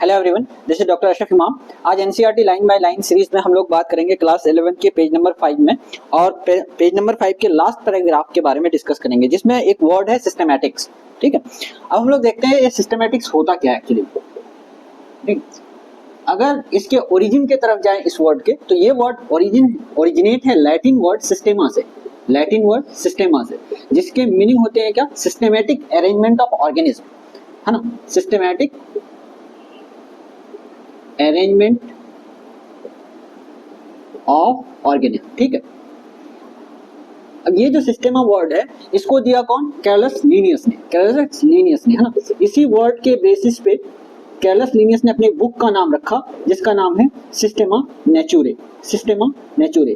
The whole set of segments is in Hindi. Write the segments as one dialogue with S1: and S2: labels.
S1: Hello everyone, this is doctor Ashraf इमाम। आज NCERT line by line series में हम लोग बात करेंगे क्लास 11 के पेज नंबर 5 में, और पेज नंबर 5 के लास्ट पैराग्राफ के बारे में डिस्कस करेंगे, जिसमें एक वर्ड है सिस्टमैटिक्स। ठीक है, अब हम लोग देखते हैं ये सिस्टमैटिक्स होता क्या है एक्चुअली। ठीक, अगर इसके ओरिजिन के तरफ जाए इस वर्ड के, तो ये वर्ड ओरिजिनेट है लैटिन वर्ड सिस्टेमा से, लैटिन वर्ड सिस्टेमा से, जिसके मीनिंग होते हैं क्या? सिस्टमैटिक अरेंजमेंट ऑफ ऑर्गेनिज्म, है ना, सिस्टमैटिक अरेंजमेंट ऑफ ऑर्गेनिज्म। ठीक है, अब ये जो सिस्टेमा वर्ड है, इसको दिया कौन? कैरलस लीनियस ने, कैरलस लीनियस ने, है ना। इसी वर्ड के बेसिस पे कैरलस लीनियस ने अपनी बुक का नाम रखा, जिसका नाम है सिस्टेमा नेचुरे, सिस्टेमा नेचुरे।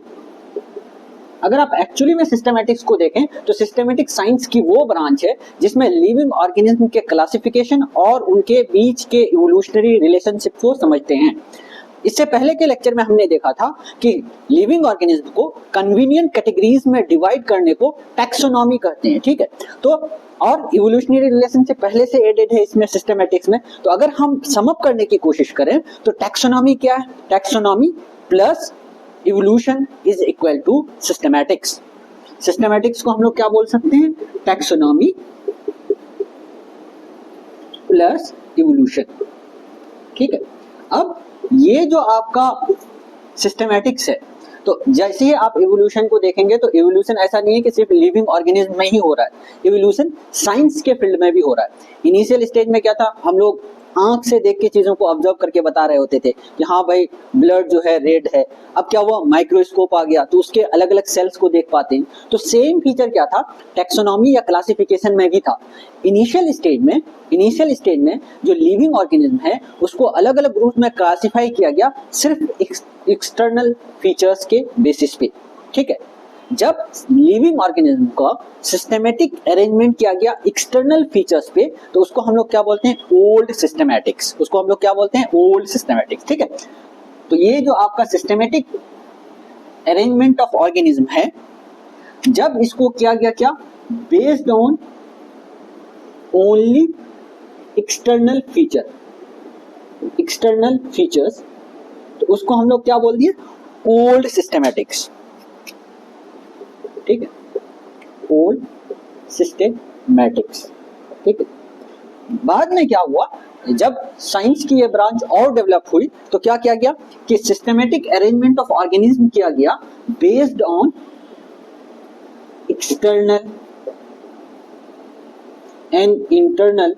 S1: अगर आप एक्चुअली में सिस्टमैटिक्स को देखें तो सिस्टमैटिक साइंस की वो ब्रांच है जिसमें लिविंग ऑर्गेनिज्म के क्लासिफिकेशन और उनके बीच के इवोल्यूशनरी रिलेशनशिप को समझते हैं। इससे पहले के लेक्चर में हमने देखा था कि लिविंग ऑर्गेनिज्म को कन्वीनियंट कैटेगरीज में डिवाइड करने को टैक्सोनॉमी कहते हैं। ठीक है, तो और इवोल्यूशनरी रिलेशनशिप पहले से एडेड है इसमें सिस्टमैटिक्स में। तो अगर हम सम अप करने की कोशिश करें तो टैक्सोनॉमी क्या है? Taxonomy plus evolution is equal to systematics. Systematics को हम लोग क्या बोल सकते हैं? Taxonomy plus evolution. ठीक है, अब ये जो आपका सिस्टमैटिक्स है, तो जैसे ही आप इवोल्यूशन को देखेंगे तो इवोल्यूशन ऐसा नहीं है कि सिर्फ लिविंग ऑर्गेनिज्म में ही हो रहा है, इवोल्यूशन साइंस के फील्ड में भी हो रहा है। इनिशियल स्टेज में क्या था, हम लोग आंख से देख के चीजों को ऑब्जर्व करके बता रहे होते थे कि हाँ भाई ब्लड जो है रेड है। अब क्या हुआ, माइक्रोस्कोप आ गया तो उसके अलग अलग सेल्स को देख पाते हैं। तो सेम फीचर क्या था, टैक्सोनॉमी या क्लासिफिकेशन में भी था। इनिशियल स्टेज में जो लिविंग ऑर्गेनिज्म है उसको अलग अलग ग्रुप में क्लासिफाई किया गया सिर्फ एक्सटर्नल फीचर्स के बेसिस पे। ठीक है, जब लिविंग ऑर्गेनिज्म का सिस्टमैटिक अरेंजमेंट किया गया एक्सटर्नल फीचर्स पे, तो उसको हम लोग क्या बोलते हैं? Old systematics. उसको हम लोग क्या बोलते हैं? Old systematics. ठीक है, तो ये जो आपका सिस्टमैटिक अरेंजमेंट ऑफ ऑर्गेनिज्म है, जब इसको किया गया क्या? Based on only external features, तो उसको हम लोग क्या बोल दिए? Old systematics. ठीक है, ओल्ड सिस्टमैटिक्स। ठीक है, बाद में क्या हुआ, जब साइंस की ये ब्रांच और डेवलप हुई तो क्या किया गया कि सिस्टमैटिक अरेंजमेंट ऑफ ऑर्गेनिज्म किया गया based on external and internal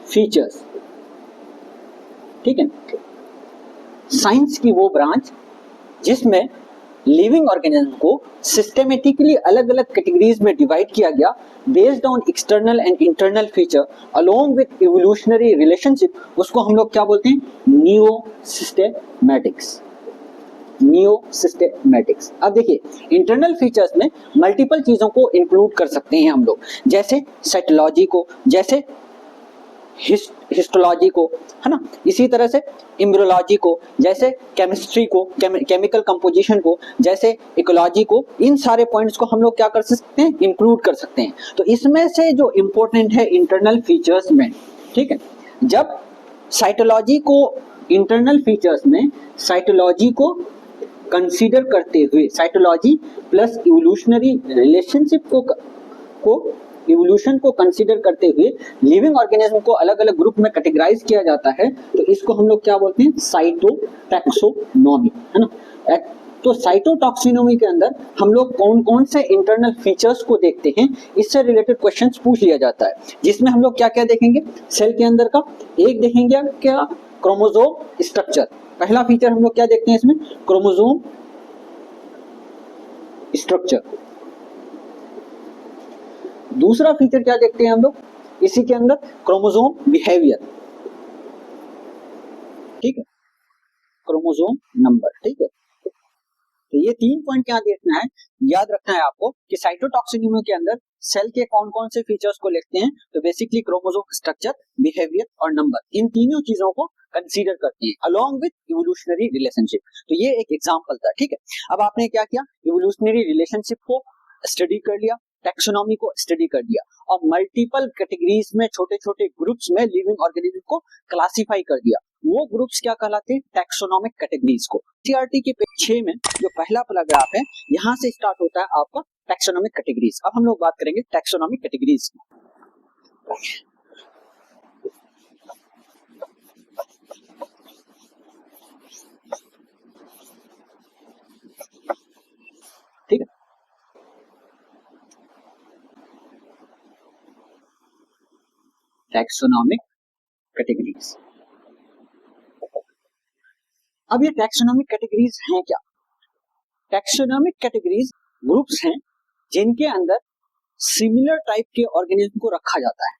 S1: features. ठीक है, साइंस की वो ब्रांच जिसमें लिविंग ऑर्गेनिज्म को सिस्टमेटिकली अलग अलग कैटेगरीज में डिवाइड किया गया based on external and internal feature along with evolutionary relationship, उसको हम लोग क्या बोलते हैं? Neo systematics. अब देखिए, इंटरनल फीचर्स में मल्टीपल चीजों को इंक्लूड कर सकते हैं हम लोग, जैसे साइटोलॉजी को, जैसे हिस्टोलॉजी को, है ना, इसी तरह से इम्ब्रोलॉजी को, जैसे केमिस्ट्री को, केमिकल कंपोजिशन को, जैसे इकोलॉजी को। इन सारे पॉइंट्स को हम लोग क्या कर सकते हैं? इंक्लूड कर सकते हैं। तो इसमें से जो इंपॉर्टेंट है इंटरनल फीचर्स में, ठीक है, जब साइटोलॉजी को, इंटरनल फीचर्स में साइटोलॉजी को कंसीडर करते हुए, साइटोलॉजी प्लस इवोल्यूशनरी रिलेशनशिप को इवोल्यूशन को कंसीडर करते हुए लिविंग ऑर्गेनिज्म को अलग अलग ग्रुप में कैटेगराइज किया जाता है, तो इसको हम लोग क्या बोलते हैं? साइटोटैक्सोनॉमी, है ना। तो साइटोटैक्सोनॉमी के अंदर हम लोग कौन कौन से इंटरनल फीचर्स को देखते हैं, इससे रिलेटेड क्वेश्चंस पूछ लिया जाता है, जिसमें हम लोग क्या क्या देखेंगे? सेल के अंदर का एक देखेंगे क्या? Chromosome structure. पहला फीचर हम लोग क्या देखते हैं इसमें? Chromosome structure. दूसरा फीचर क्या देखते हैं हम लोग इसी के अंदर? Chromosome behaviour. ठीक है, क्रोमोसोम नंबर। ठीक है, तो ये 3 पॉइंट क्या देखना है, याद रखना है आपको कि साइटोटॉक्सिज्म के अंदर सेल के कौन कौन से फीचर्स को लिखते हैं। तो बेसिकली क्रोमोसोम स्ट्रक्चर, बिहेवियर और नंबर, इन तीनों चीजों को कंसीडर करती है अलोंग विद इवोल्यूशनरी रिलेशनशिप। तो ये एक एग्जांपल था। ठीक है, अब आपने क्या किया? इवोल्यूशनरी रिलेशनशिप को स्टडी कर लिया, टैक्सोनॉमी को स्टडी कर दिया और मल्टीपल कैटेगरीज में छोटे छोटे ग्रुप्स में लिविंग ऑर्गेनिज्म को क्लासिफाई कर दिया, वो ग्रुप्स क्या कहलाते हैं? टैक्सोनॉमिक कैटेगरीज को। सीआरटी के पेज 6 में जो पहला पैराग्राफ है, यहाँ से स्टार्ट होता है आपका टैक्सोनॉमिक कैटेगरीज। अब हम लोग बात करेंगे टैक्सोनॉमिक कैटेगरीज की। ठीक है, टैक्सोनॉमिक कैटेगरीज। अब ये टैक्सोनॉमिक कैटेगरीज हैं क्या? टैक्सोनॉमिक कैटेगरीज ग्रुप्स हैं जिनके अंदर सिमिलर टाइप के ऑर्गेनिज्म को रखा जाता है।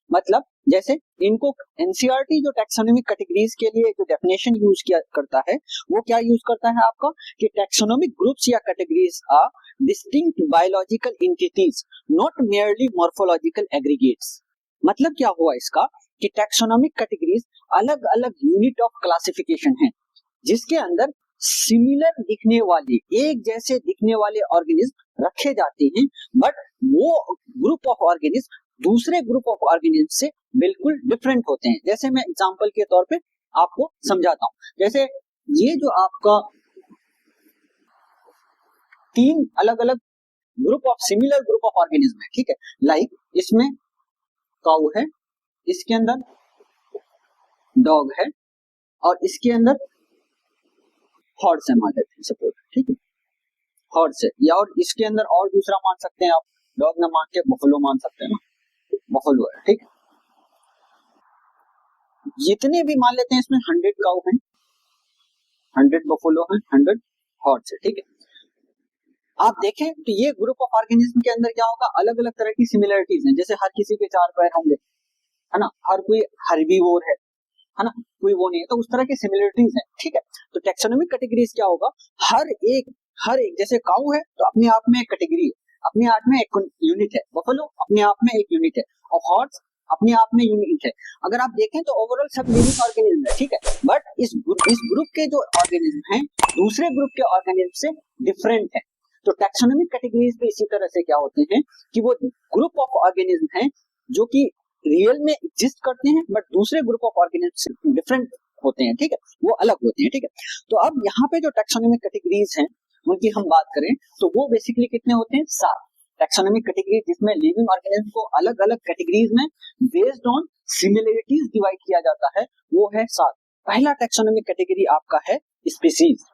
S1: मतलब जैसे इनको एनसीईआरटी जो टैक्सोनॉमिक कैटेगरीज के लिए जो डेफिनेशन यूज किया करता है, वो क्या यूज करता है आपका कि टैक्सोनॉमिक ग्रुप्स या categories are distinct biological entities not merely morphological aggregates. मतलब क्या हुआ इसका कि टैक्सोनॉमिक कैटेगरीज अलग अलग यूनिट ऑफ क्लासिफिकेशन है जिसके अंदर सिमिलर दिखने वाले, एक जैसे दिखने वाले ऑर्गेनिज्म रखे जाते हैं, बट वो ग्रुप ऑफ ऑर्गेनिज्म दूसरे ग्रुप ऑफ ऑर्गेनिज्म से बिल्कुल डिफरेंट होते हैं। जैसे मैं एग्जांपल के तौर पे आपको समझाता हूं, जैसे ये जो आपका 3 अलग अलग group of similar group of organism है, ठीक है, लाइक इसमें काऊ है, इसके अंदर डॉग है और इसके अंदर हॉर्स है मान लेते हैं सपोज, ठीक है, हॉर्स है, या और इसके अंदर और दूसरा मान सकते हैं आप, डॉग ना मान के बफलो मान सकते हैं ना, बफलो है, ठीक है। जितने भी मान लेते हैं इसमें 100 काऊ हैं, 100 बफलो हैं, 100 हॉर्स है, ठीक है। आप देखें तो ये ग्रुप ऑफ ऑर्गेनिज्म के अंदर क्या होगा, अलग अलग तरह की सिमिलरिटीज हैं, जैसे हर किसी के 4 पैर होंगे, है ना, हर कोई हर्बीवोर है ना, कोई वो नहीं है, तो उस तरह की सिमिलरिटीज हैं, ठीक है। तो टैक्सोनॉमिक कैटेगरीज क्या होगा, हर एक जैसे काऊ है तो अपने आप में एक कैटेगरी है, अपने आप में एक यूनिट है, बफलो अपने आप में एक यूनिट है और हॉर्स अपने आप में यूनिट है। अगर आप देखें तो ओवरऑल सब लिविंग ऑर्गेनिज्म है, ठीक है, बट इस ग्रुप के जो ऑर्गेनिज्म हैं दूसरे ग्रुप के ऑर्गेनिज्म से डिफरेंट है। तो टैक्सोनॉमिक कैटेगरीज भी इसी तरह से क्या होते हैं कि वो ग्रुप ऑफ ऑर्गेनिज्म हैं जो कि रियल में एग्जिस्ट करते हैं बट दूसरे ग्रुप ऑफ ऑर्गेनिज्म से डिफरेंट होते हैं, ठीक है, वो अलग होते हैं, ठीक है। तो अब यहाँ पे जो टैक्सोनॉमिक कैटेगरीज हैं उनकी हम बात करें तो वो बेसिकली कितने होते हैं, 7 टैक्सोनॉमिक कैटेगरी, जिसमें लिविंग ऑर्गेनिज्म को अलग अलग कैटेगरीज में बेस्ड ऑन सिमिलरिटीज डिवाइड किया जाता है, वो है 7। पहला टैक्सोनॉमिक कैटेगरी आपका है स्पीसीज।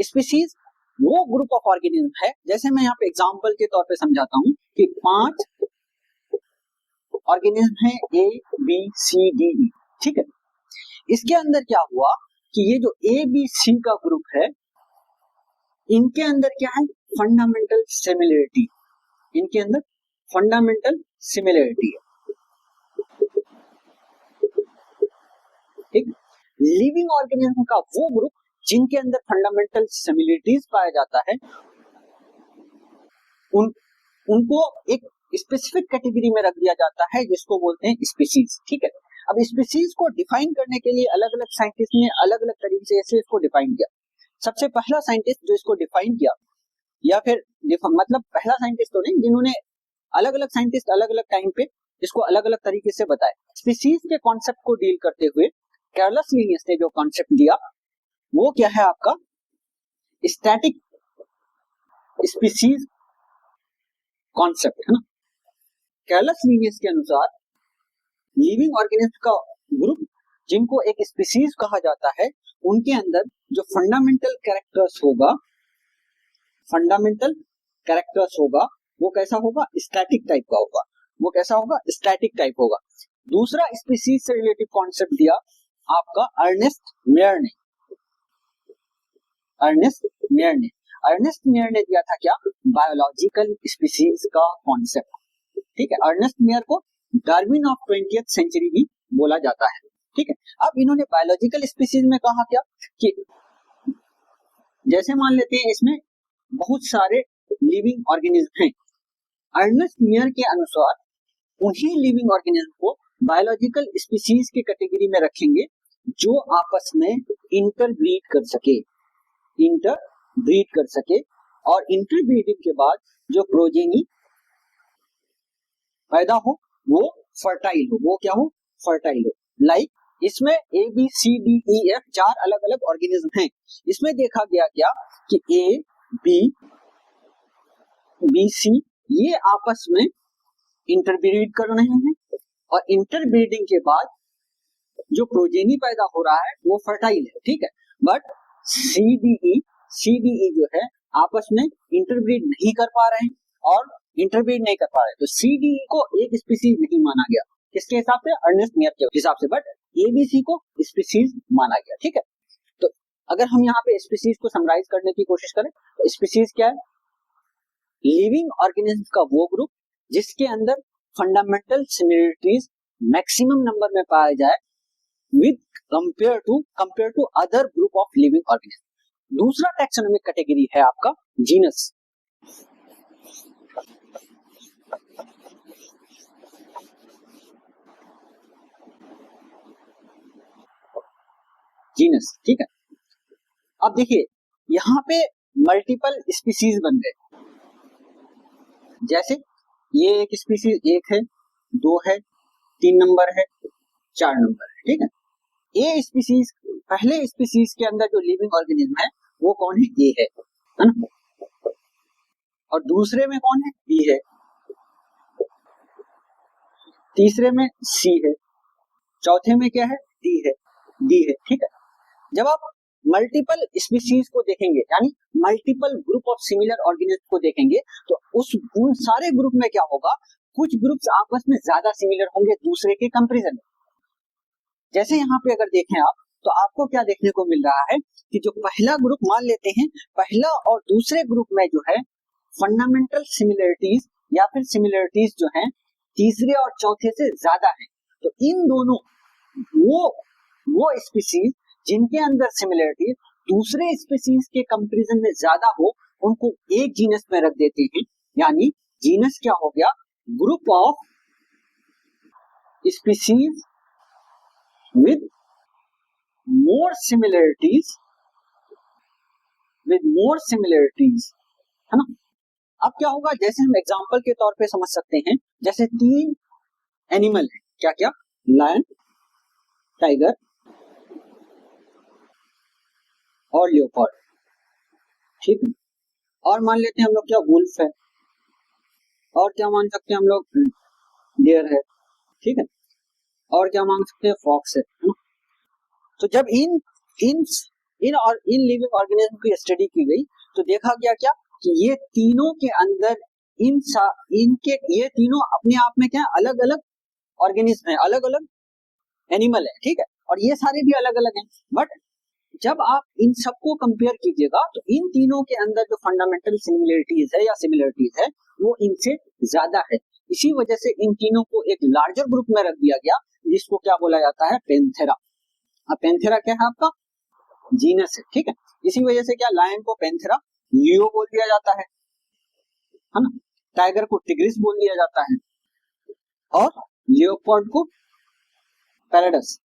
S1: स्पीसीज वो ग्रुप ऑफ ऑर्गेनिज्म है, जैसे मैं यहाँ पे एग्जांपल के तौर पे समझाता हूँ कि 5 ऑर्गेनिज्म है A B C D E, ठीक है। इसके अंदर क्या हुआ कि ये जो A B C का ग्रुप है इनके अंदर क्या है, फंडामेंटल सिमिलरिटी, इनके अंदर फंडामेंटल सिमिलरिटी है, ठीक। लिविंग ऑर्गेनिज्म का वो ग्रुप जिनके अंदर फंडामेंटल सिमिलरिटीज पाया जाता है उनको एक स्पेसिफिक कैटेगरी में रख दिया जाता है जिसको बोलते हैं स्पीसीज, ठीक है। अब स्पीसीज को डिफाइन करने के लिए अलग अलग साइंटिस्ट ने अलग अलग तरीके से इसको डिफाइन किया। सबसे पहला साइंटिस्ट जो इसको डिफाइन किया, या फिर मतलब पहला साइंटिस्ट तो नहीं, जिन्होंने अलग अलग साइंटिस्ट अलग अलग टाइम पे इसको अलग अलग तरीके से बताया। स्पीसीज के कॉन्सेप्ट को डील करते हुए कार्लस लिनियस ने जो कॉन्सेप्ट दिया वो क्या है आपका, स्टैटिक स्पीसीज कॉन्सेप्ट, है ना। कार्लस लिनियस के अनुसार लिविंग ऑर्गेनिज्म का ग्रुप जिनको एक स्पीसीज कहा जाता है उनके अंदर जो फंडामेंटल कैरेक्टर्स होगा वो कैसा होगा, स्टैटिक टाइप का होगा। वो कैसा होगा, स्टैटिक टाइप होगा। दूसरा स्पीसीज से रिलेटेड कॉन्सेप्ट दिया आपका अर्नेस्ट मेयर ने दिया था क्या, बायोलॉजिकल स्पीसीज का कॉन्सेप्ट, ठीक है। अर्नेस्ट मेयर को डार्विन ऑफ 20th सेंचुरी भी बोला जाता है, ठीक है। अब इन्होंने बायोलॉजिकल स्पीसीज में कहा क्या कि जैसे मान लेते हैं इसमें बहुत सारे लिविंग ऑर्गेनिज्म हैं, अर्नेस्ट मेयर के अनुसार उन्हीं लिविंग ऑर्गेनिज्म को बायोलॉजिकल स्पीसीज की कैटेगरी में रखेंगे जो आपस में इंटरब्रीड कर सके और इंटरब्रीडिंग के बाद जो प्रोजेनी पैदा हो वो फर्टाइल हो, वो क्या हो, फर्टाइल हो। लाइक इसमें A B C D E F 4 अलग अलग ऑर्गेनिज्म हैं। इसमें देखा गया क्या कि ए बी सी ये आपस में इंटरब्रीड कर रहे हैं और इंटरब्रीडिंग के बाद जो प्रोजेनी पैदा हो रहा है वो फर्टाइल है, ठीक है। बट सी डी ई जो है आपस में इंटरब्रीड नहीं कर पा रहे हैं और इंटरब्रीड नहीं कर पा रहे, तो सी डी ई को एक स्पीसीज नहीं माना गया। किसके हिसाब से, अर्नेस्ट मेयर के हिसाब से, बट एबीसी को स्पीसीज माना गया, ठीक है। तो अगर हम यहाँ पे स्पीसीज को समराइज करने की कोशिश करें तो स्पीसीज क्या है, लिविंग ऑर्गेनिज्म का वो ग्रुप जिसके अंदर फंडामेंटल सिमिलरिटीज मैक्सिमम नंबर में पाया जाए with compare to other group of living organism. दूसरा टैक्सोनॉमिक कैटेगरी है आपका जीनस। जीनस, ठीक है। अब देखिए यहाँ पे मल्टीपल स्पीसीज बन गए, जैसे ये एक स्पीसीज 1 है, 2 है, 3 नंबर है, 4 नंबर है, ठीक है। ए स्पीसीज, पहले स्पीसीज के अंदर जो लिविंग ऑर्गेनिज्म है वो कौन है, ए है ना। और दूसरे में कौन है, बी है, तीसरे में सी है, चौथे में क्या है, डी है, ठीक है। जब आप मल्टीपल स्पीसीज को देखेंगे यानी multiple group of similar organism को देखेंगे तो उन सारे ग्रुप में क्या होगा, कुछ ग्रुप्स आपस में ज्यादा सिमिलर होंगे दूसरे के कंपैरिजन में। जैसे यहाँ पे अगर देखें आप तो आपको क्या देखने को मिल रहा है कि जो पहला ग्रुप मान लेते हैं, पहला और दूसरे ग्रुप में जो है फंडामेंटल सिमिलरिटीज या फिर सिमिलरिटीज जो है तीसरे और चौथे से ज्यादा है। तो इन दोनों वो स्पीसीज जिनके अंदर सिमिलरिटी दूसरे स्पीसीज के कंपैरिजन में ज्यादा हो उनको एक जीनस में रख देते हैं। यानी जीनस क्या हो गया, group of species with more similarities है ना। अब क्या होगा, जैसे हम एग्जांपल के तौर पे समझ सकते हैं, जैसे 3 एनिमल है, क्या क्या, लायन, टाइगर और लियोपार्ड, ठीक है। और मान लेते हैं हम लोग क्या, वुल्फ है, और क्या मान सकते हैं हम लोग, डियर है, ठीक है। और क्या मान सकते हैं, फॉक्स है ना? तो जब इन लिविंग ऑर्गेनिज्म की स्टडी की गई तो देखा गया क्या कि ये तीनों के अंदर ये तीनों अपने आप में क्या, अलग अलग ऑर्गेनिज्म है, अलग अलग एनिमल है, ठीक है। और ये सारे भी अलग अलग हैं, बट जब आप इन सबको कंपेयर कीजिएगा तो इन तीनों के अंदर जो फंडामेंटल सिमिलरिटीज है या सिमिलरिटीज है वो इनसे ज्यादा है। इसी वजह से इन तीनों को एक लार्जर ग्रुप में रख दिया गया जिसको क्या बोला जाता है, पेंथेरा। अब पेंथेरा क्या है आपका, जीनस है, ठीक है। इसी वजह से क्या, लायन को पेंथेरा लियो बोल दिया जाता है ना। टाइगर को टिग्रिस बोल दिया जाता है और लियोपार्ड को पैराडस,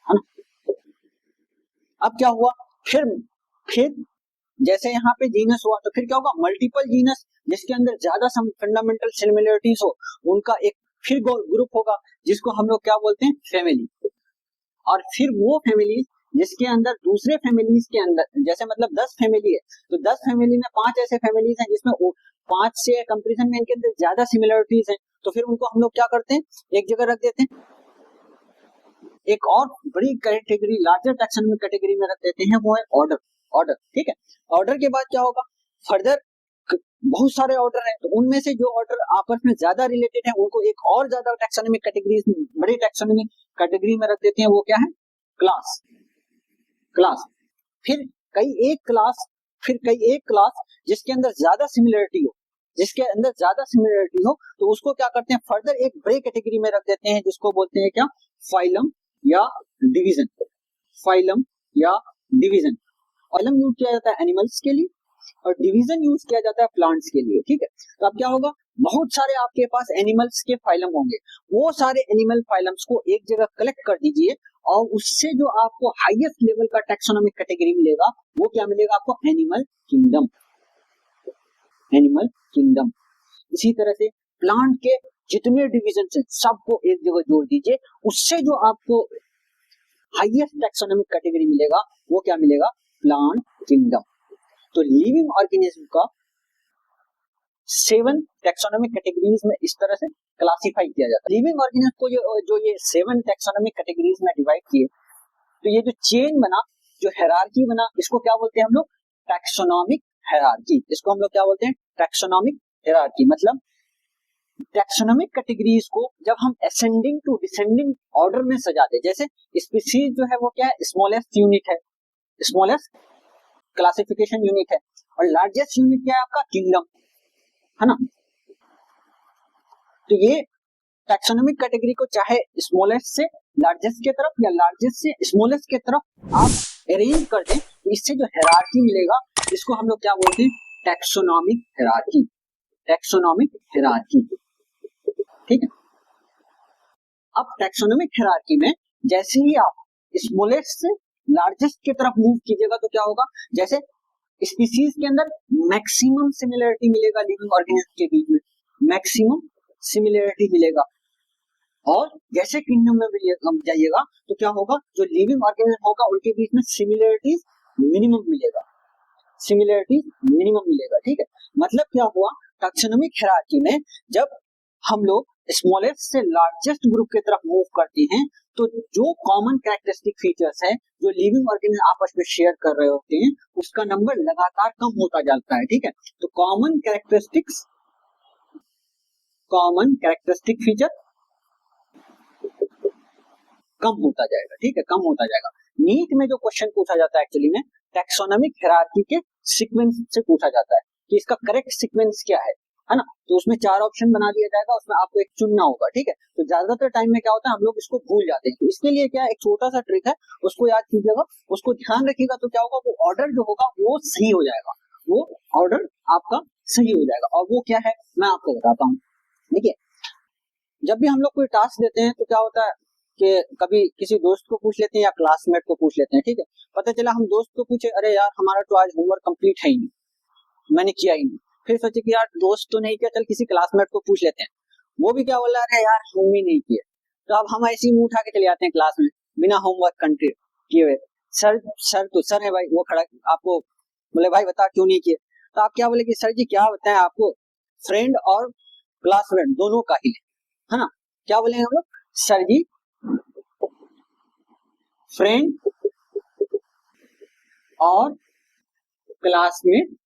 S1: है ना। अब क्या हुआ, फिर जैसे यहाँ पे जीनस हुआ तो फिर क्या होगा, मल्टीपल जीनस जिसके अंदर ज्यादा फंडामेंटल सिमिलरिटीज हो उनका एक फिर ग्रुप होगा जिसको हम लोग क्या बोलते हैं, फैमिली। और फिर वो फैमिली जिसके अंदर दूसरे फैमिलीज के अंदर, जैसे मतलब 10 फैमिली है तो 10 फैमिली में 5 ऐसे फैमिलीज हैं जिसमें 5 से कंपैरिजन में इनके अंदर ज्यादा सिमिलरिटीज हैं, तो फिर उनको हम लोग क्या करते हैं, एक जगह रख देते हैं। एक और बड़ी कैटेगरी, लार्जर टैक्सोनॉमिक कैटेगरी में रख देते हैं, वो है ऑर्डर, ठीक है। ऑर्डर के बाद क्या होगा, फर्दर बहुत सारे ऑर्डर हैं तो उनमें से जो ऑर्डर आपस में ज्यादा रिलेटेड है उनको एक और ज्यादा टैक्सोनॉमिक कैटेगरी, बड़ी टैक्सोनॉमिक कैटेगरी में रख देते हैं, वो क्या है, क्लास। फिर कई एक क्लास जिसके अंदर ज्यादा सिमिलरिटी हो तो उसको क्या करते हैं, फर्दर एक बड़े कैटेगरी में रख देते हैं जिसको बोलते हैं क्या, फाइलम या डिवीजन। फाइलम यूज किया जाता है एनिमल्स के लिए और डिवीजन यूज किया जाता है प्लांट्स के लिए, ठीक है। तो अब क्या होगा, बहुत सारे आपके पास एनिमल्स के फाइलम होंगे, वो सारे एनिमल फाइलम्स को एक जगह कलेक्ट कर दीजिए और उससे जो आपको हाईएस्ट लेवल का टैक्सोनॉमिक कैटेगरी मिलेगा वो क्या मिलेगा आपको, एनिमल किंगडम, एनिमल किंगडम। इसी तरह से प्लांट के जितने डिवीजन हैं सबको एक जगह जोड़ दीजिए, उससे जो आपको हाईएस्ट टैक्सोनॉमिक कैटेगरी मिलेगा वो क्या मिलेगा, प्लांट किंगडम। तो लिविंग ऑर्गेनिज्म का 7 टैक्सोनॉमिक कैटेगरीज में इस तरह से क्लासिफाई किया जाता है। लिविंग ऑर्गेनिज्म को जो ये 7 टैक्सोनॉमिक कैटेगरीज में डिवाइड किए, तो ये जो चेन बना, जो हायरार्की बना, इसको क्या बोलते हैं हम लोग, टैक्सोनॉमिक हायरार्की। इसको हम लोग क्या बोलते हैं, टैक्सोनॉमिक हायरार्की। मतलब टैक्सोनॉमिक कैटेगरीज को जब हम असेंडिंग टू डिसेंडिंग ऑर्डर में सजाते, जैसे स्पीशीज जो है वो क्या है, स्मॉलेस्ट यूनिट है, स्मॉलेस्ट क्लासिफिकेशन यूनिट है, और लार्जेस्ट यूनिट क्या है आपका, किंगडम, है ना। तो ये टैक्सोनॉमिक कैटेगरी को चाहे स्मॉलेस्ट से लार्जेस्ट की तरफ या लार्जेस्ट से स्मॉलेस्ट की तरफ आप अरेंज कर दें, तो इससे जो हायरार्की मिलेगा इसको हम लोग क्या बोलते हैं, टैक्सोनॉमिक हायरार्की, टैक्सोनॉमिक हायरार्की, ठीक है। अब टैक्सोनॉमिक हायरार्की में जैसे ही आप स्मॉलेस्ट से लार्जेस्ट की तरफ मूव कीजिएगा तो क्या होगा, जैसे स्पीशीज के अंदर मैक्सिमम सिमिलरिटी मिलेगा लिविंग ऑर्गेनिज्म के बीच में, मैक्सिमम सिमिलरिटी मिलेगा, और जैसे किंगडम में जाइएगा तो क्या होगा, जो लिविंग ऑर्गेनिज्म होगा उनके बीच में सिमिलरिटीज मिनिमम मिलेगा, सिमिलरिटी मिनिमम मिलेगा, ठीक है। मतलब क्या हुआ, टैक्सोनॉमिक हायरार्की में जब हम लोग स्मॉलेस्ट से लार्जेस्ट ग्रुप की तरफ मूव करते हैं तो जो कॉमन कैरेक्टरिस्टिक फीचर्स है जो लिविंग ऑर्गेनिज्म आपस में शेयर कर रहे होते हैं उसका नंबर लगातार कम होता जाता है, ठीक है। तो कॉमन कैरेक्टरिस्टिक फीचर कम होता जाएगा, ठीक है, कम होता जाएगा। नीट में जो क्वेश्चन पूछा जाता है एक्चुअली में टैक्सोनॉमिक हायरार्की के सीक्वेंस से पूछा जाता है कि इसका करेक्ट सीक्वेंस क्या है ना। तो उसमें 4 ऑप्शन बना दिया जाएगा, उसमें आपको एक चुनना होगा, ठीक है। तो ज्यादातर टाइम में क्या होता है, हम लोग इसको भूल जाते हैं, तो इसके लिए क्या एक छोटा सा ट्रिक है, उसको याद कीजिएगा, उसको ध्यान रखिएगा, तो क्या होगा, वो ऑर्डर जो होगा वो सही हो जाएगा, वो ऑर्डर आपका सही हो जाएगा। और वो क्या है मैं आपको बताता हूँ। देखिए, जब भी हम लोग कोई टास्क देते हैं तो क्या होता है कि कभी किसी दोस्त को पूछ लेते हैं या क्लासमेट को पूछ लेते हैं, ठीक है। पता चला हम दोस्त को पूछे, अरे यार हमारा तो आज होमवर्क कंप्लीट है ही नहीं, मैंने किया ही नहीं। फिर सोचे कि यार दोस्त तो नहीं किया, चल किसी क्लासमेट को पूछ लेते हैं, वो भी क्या बोल रहा है, यार हम भी नहीं किए। तो अब हम ऐसे ही मुंह उठा के चले जाते हैं क्लास में बिना होमवर्क कंप्लीट किए हुए। सर है भाई, वो खड़ा आपको बोले भाई बता क्यों नहीं किए, तो आप क्या बोले कि सर जी क्या बताएं आपको, फ्रेंड और क्लासमेट दोनों का ही है ना। क्या बोलेंगे हम लोग, सर जी फ्रेंड और क्लासमेट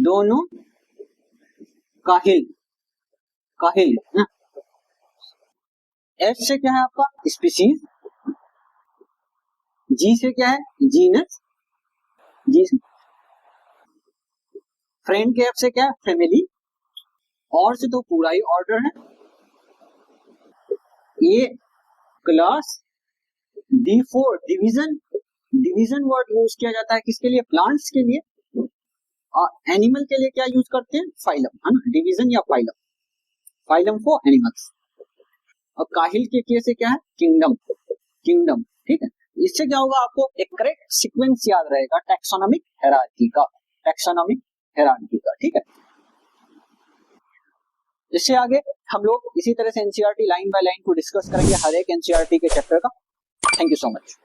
S1: दोनों काहिल ना। एस से क्या है आपका स्पीशीज, जी से क्या है जीनस, जी से फ्रेंड के एफ से क्या है फैमिली, और से तो पूरा ही ऑर्डर है। ये class, D4 division word use किया जाता है किसके लिए, प्लांट्स के लिए, और एनिमल के लिए क्या यूज करते हैं, फाइलम, है ना, डिवीजन या फाइलम फॉर एनिमल्स। और काहिल के से क्या है किंगडम, ठीक है। इससे क्या होगा, आपको एक करेक्ट सीक्वेंस याद रहेगा टैक्सोनॉमिक हायरार्की का, ठीक है। इससे आगे हम लोग इसी तरह से एनसीईआरटी लाइन बाय लाइन को डिस्कस करेंगे हर एक एनसीईआरटी के चैप्टर का। Thank you so much.